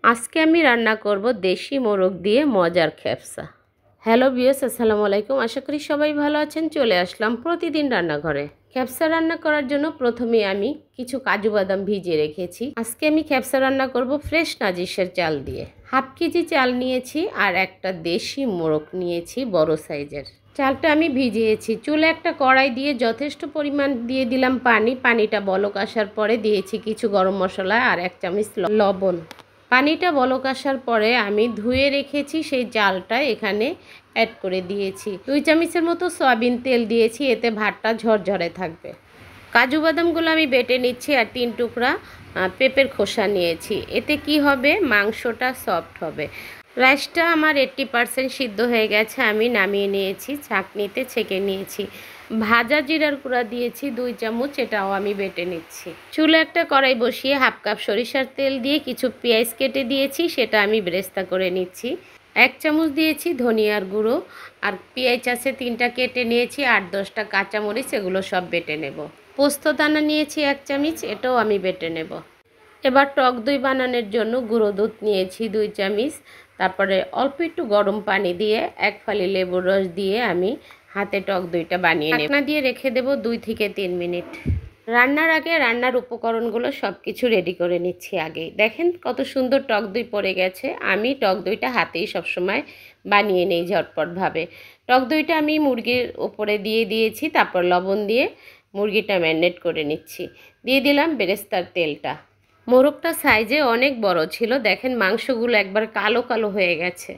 আজকে আমি রান্না করব দেশি মোরগ দিয়ে মজার খেপসা। হ্যালো ভিউয়ার্স, আসসালামু আলাইকুম। আশা করি সবাই ভালো আছেন। চলে আসলাম প্রতিদিন রান্নাঘরে। খেপসা রান্না করার জন্য প্রথমে আমি কিছু কাজু বাদাম ভিজিয়ে রেখেছি। আজকে আমি খেপসা রান্না করব ফ্রেশ নাজিসের চাল দিয়ে। হাফ কেজি চাল নিয়েছি আর একটা দেশি মোরগ নিয়েছি বড় সাইজের। চালটা আমি ভিজিয়েছি। চুলে একটা কড়াই দিয়ে যথেষ্ট পরিমাণ দিয়ে দিলাম পানি। পানিটা বলক আসার পরে দিয়েছি কিছু গরম মশলা আর 1 চামচ লবণ। পানিটা বলক আসার পরে আমি ধুয়ে রেখেছি সেই চালটা এখানে অ্যাড করে দিয়েছি। 2 চামচের মতো সয়াবিন তেল দিয়েছি, এতে ভাতটা ঝরঝরে থাকবে। কাজু বাদামগুলো আমি বেটে নিচ্ছি আর 3 টুকরা পেঁপের খোসা নিয়েছি। এতে কি হবে, মাংসটা সফট হবে। রাইসটা আমার 80% সিদ্ধ হয়ে গেছে, আমি নামিয়ে নিয়েছি, ছাঁকনিতে ছেঁকে নিয়েছি। ভাজা জিরার গুঁড়া দিয়েছি 2 চামচ, এটাও আমি বেটে নিচ্ছি। চুলে একটা কড়াই বসিয়ে হাফ কাপ সরিষার তেল দিয়ে কিছু পেঁয়াজ কেটে দিয়েছি, সেটা আমি বেরেস্তা করে নিচ্ছি। 1 চামচ দিয়েছি ধনিয়ার গুঁড়ো আর পেঁয়াজ আছে 3টা কেটে নিয়েছি, 8-10টা কাঁচামরিচ, এগুলো সব বেটে নেব। পোস্তদানা নিয়েছি 1 চামচ, এটাও আমি বেটে নেব। এবার টক দই বানানোর জন্য গুঁড়ো দুধ নিয়েছি 2 চামচ। তারপরে অল্প একটু গরম পানি দিয়ে 1 ফালি লেবুর রস দিয়ে আমি হাতে টক দইটা বানিয়ে নেব। ঢাকনা দিয়ে রেখে দেব 2 থেকে 3 মিনিট। রান্নার আগে রান্নার উপকরণগুলো সব কিছু রেডি করে নিচ্ছি আগেই। দেখেন কত সুন্দর টক দই পড়ে গেছে। আমি টক দইটা হাতেই সবসময় বানিয়ে নেই ঝটপটভাবে। টক দইটা আমি মুরগির উপরে দিয়ে দিয়েছি, তারপর লবণ দিয়ে মুরগিটা ম্যারিনেট করে নিচ্ছি। দিয়ে দিলাম বেরেস্তার তেলটা। মোরগটা সাইজে অনেক বড় ছিল, দেখেন মাংসগুলো একবার কালো কালো হয়ে গেছে।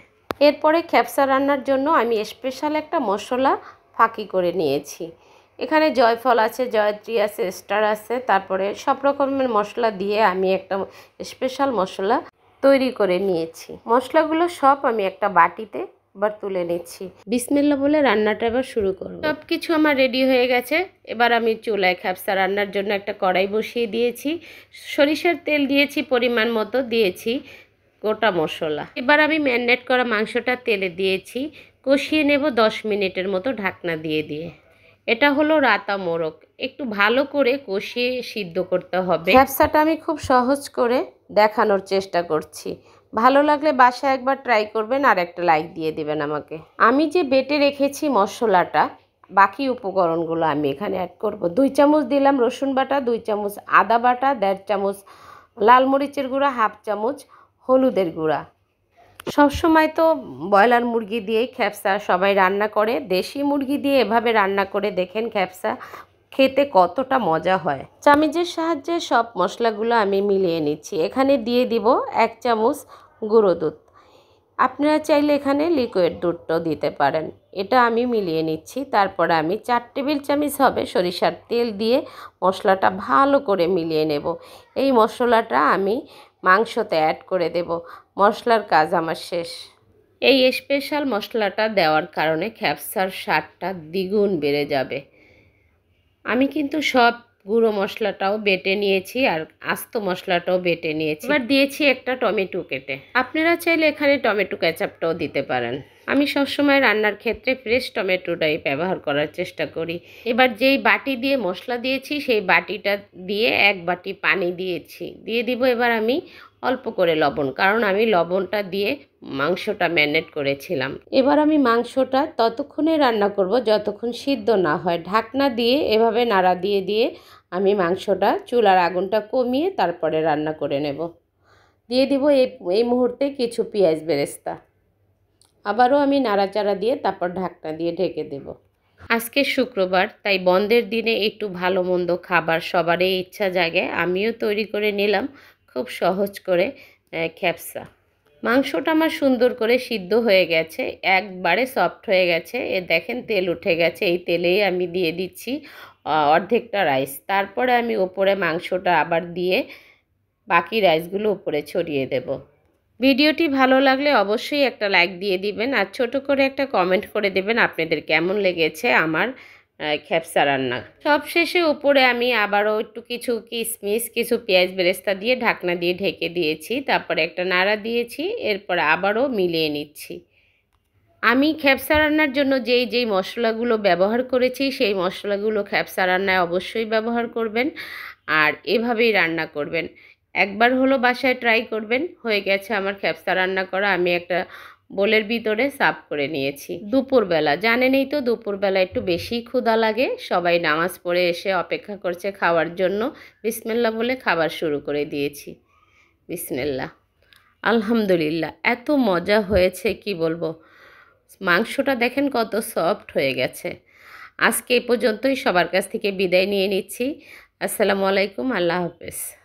এরপরে খেপসা রান্নার জন্য আমি স্পেশাল একটা মশলা ফাঁকি করে নিয়েছি। এখানে জয়ফল আছে, জয়ত্রী আছে, স্টার আছে, তারপরে সব রকমের মশলা দিয়ে আমি একটা স্পেশাল মশলা তৈরি করে নিয়েছি। মশলাগুলো সব আমি একটা বাটিতে এবার তুলে নিচ্ছি। বিসমিল্লাহ বলে রান্নাটা এবার শুরু করব। সব কিছু আমার রেডি হয়ে গেছে। এবার আমি চুলায় খেপসা রান্নার জন্য একটা কড়াই বসিয়ে দিয়েছি। সরিষার তেল দিয়েছি পরিমাণ মতো, দিয়েছি গোটা মশলা। এবার আমি ম্যারিনেট করা মাংসটা তেলে দিয়েছি, কষিয়ে নেব 10 মিনিটের মতো ঢাকনা দিয়ে দিয়ে। এটা হলো রাতা মোরগ, একটু ভালো করে কষিয়ে সিদ্ধ করতে হবে। খেপসাটা আমি খুব সহজ করে দেখানোর চেষ্টা করছি। ভালো লাগলে বাসায় একবার ট্রাই করবেন আর একটা লাইক দিয়ে দিবেন আমাকে। আমি যে বেটে রেখেছি মশলাটা, বাকি উপকরণগুলো আমি এখানে অ্যাড করব। 2 চামচ দিলাম রসুন বাটা, 2 চামচ আদা বাটা, 1.5 চামচ লাল মরিচের গুঁড়া, হাফ চামচ হলুদের গুঁড়া। সবসময় তো ব্রয়লার মুরগি দিয়েই খেপসা সবাই রান্না করে। দেশি মুরগি দিয়ে এভাবে রান্না করে দেখেন খেপসা খেতে কতটা মজা হয়। চামচের সাহায্যে সব মশলাগুলো আমি মিলিয়ে নিচ্ছি। এখানে দিয়ে দিব 1 চামচ গুঁড়ো দুধ। আপনারা চাইলে এখানে লিকুইড দুধটাও দিতে পারেন। এটা আমি মিলিয়ে নিচ্ছি। তারপরে আমি 4 টেবিল চামচ হবে সরিষার তেল দিয়ে মশলাটা ভালো করে মিলিয়ে নেব। এই মশলাটা আমি মাংসতে অ্যাড করে দেব। মশলার কাজ আমার শেষ। এই স্পেশাল মশলাটা দেওয়ার কারণে খেপসার স্বাদটা দ্বিগুণ বেড়ে যাবে। আমি কিন্তু সব গুঁড়ো মশলাটাও বেটে নিয়েছি আর আস্ত মশলাটাও বেটে নিয়েছি। এবার দিয়েছি একটা টমেটো কেটে। আপনারা চাইলে এখানে টমেটো কেচাপটাও দিতে পারেন। আমি সবসময় রান্নার ক্ষেত্রে ফ্রেশ টমেটোটাই ব্যবহার করার চেষ্টা করি। এবার যেই বাটি দিয়ে মশলা দিয়েছি সেই বাটিটা দিয়ে 1 বাটি পানি দিয়েছি। দিয়ে দিব এবার আমি অল্প করে লবণ, কারণ আমি লবণটা দিয়ে মাংসটা ম্যারিনেট করেছিলাম। এবার আমি মাংসটা ততক্ষণে রান্না করব যতক্ষণ সিদ্ধ না হয়। ঢাকনা দিয়ে এভাবে নাড়া দিয়ে দিয়ে আমি মাংসটা চুলার আগুনটা কমিয়ে তারপরে রান্না করে নেব। দিয়ে দিব এই মুহূর্তে কিছু পেঁয়াজ বেরেস্তা। আবারও আমি নাড়াচাড়া দিয়ে তারপর ঢাকনা দিয়ে ঢেকে দেব। আজকে শুক্রবার, তাই বন্ধের দিনে একটু ভালো মন্দ খাবার সবারই ইচ্ছা জাগে। আমিও তৈরি করে নিলাম খুব সহজ করে খেপসা। মাংসটা আমার সুন্দর করে সিদ্ধ হয়ে গেছে, একবারে সফট হয়ে গেছে। দেখেন তেল উঠে গেছে। এই তেলেই আমি দিয়ে দিচ্ছি অর্ধেকটা রাইস। তারপরে আমি ওপরে মাংসটা আবার দিয়ে বাকি রাইসগুলো উপরে ছড়িয়ে দেব। ভিডিওটি ভালো লাগলে অবশ্যই একটা লাইক দিয়ে দিবেন আর ছোট করে একটা কমেন্ট করে দেবেন আপনাদের কেমন লেগেছে আমার খেপসা রান্না। সব শেষে উপরে আমি আবারও একটু কিছু কিশমিশ, কিছু পেঁয়াজ বেরেস্তা দিয়ে ঢাকনা দিয়ে ঢেকে দিয়েছি। তারপরে একটা নাড়া দিয়েছি, এরপর আবারও মিলিয়ে নিচ্ছি। আমি খেপসা রান্নার জন্য যেই মশলাগুলো ব্যবহার করেছি সেই মশলাগুলো খেপসা রান্নায় অবশ্যই ব্যবহার করবেন আর এভাবেই রান্না করবেন। একবার হলো বাসায় ট্রাই করবেন। হয়ে গেছে আমার খ্যাপসা রান্না করা। আমি একটা বোলের ভিতরে সার্ভ করে নিয়েছি। দুপুরবেলা জানেনই তো, দুপুরবেলা একটু বেশি ক্ষুধা লাগে। সবাই নামাজ পড়ে এসে অপেক্ষা করছে খাওয়ার জন্য। বিসমিল্লাহ বলে খাবার শুরু করে দিয়েছি। বিসমিল্লাহ। আলহামদুলিল্লাহ, এত মজা হয়েছে কি বলবো। মাংসটা দেখেন কত সফট হয়ে গেছে। আজকে এ পর্যন্তই, সবার কাছ থেকে বিদায় নিয়ে নিচ্ছি। আসসালামু আলাইকুম, আল্লাহ হাফেজ।